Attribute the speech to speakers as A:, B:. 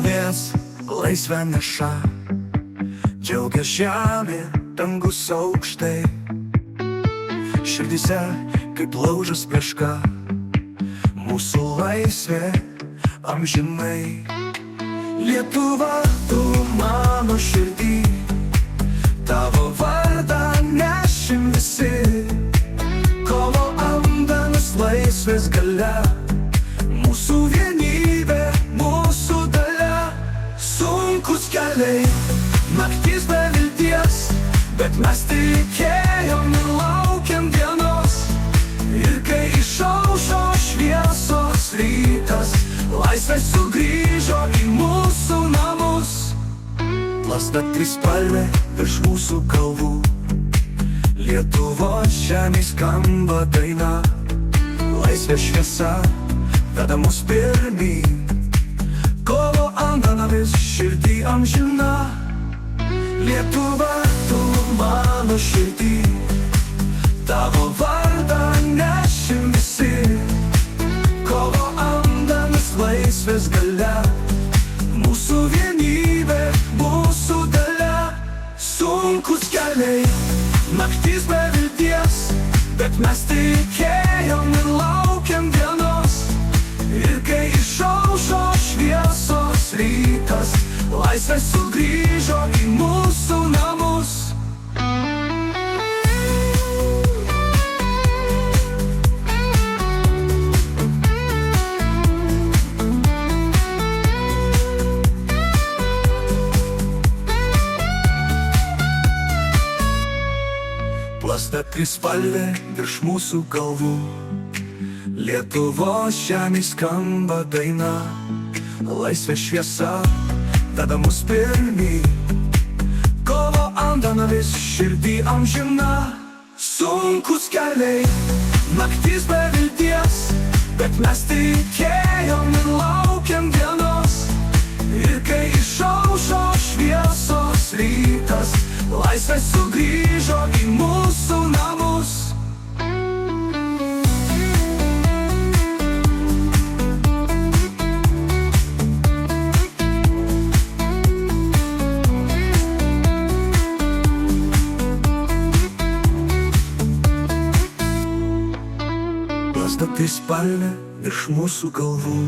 A: naujas laisvę neša, džiaugia žemė, dangus aukštai, širdyse kaip laužas plėška, mūsų laisvė amžinai. Lietuva, tu mano širdį, tavo vardą nešim visi, kovo andanas laisvės galia, mūsų vienybė, mūsų dalia. Sunkus keliai, naktis be vilties, bet mes tikėjom ir laukiam dienos. Ir kai išaušo šviesos rytas, laisvė sugrįžo į mūsų namus. Plazda trispalvė virš mūsų galvų, Lietuvos žemėj skamba daina. Laisvės šviesa veda mus pirmyn, kovo antana vis širdį amžina. Lietuva, tu mano širdį, tavo vardą nešim visi, kovo andanas laisvės galia, mūsų vienybė, mūsų dalia. Sunkus keliai, naktis be vilties, bet mes tikėjom ir laukiam dienos. Ir kai išaušo šviesos rytas, laisvė sugrįžo į mūsų namus. Plazda trispalvė virš mūsų galvų, Lietuvos žemėj skamba daina. Laisvės šviesa veda mus pirmyn, kovo antana vis širdį amžina. Sunkus keliai, naktis be vilties, bet mes tikėjom ir laukiam dienos. Ir kai išaušo šviesos rytas, laisvė sugrįžo į mūsų namus. Plazda trispalvė virš mūsų galvų,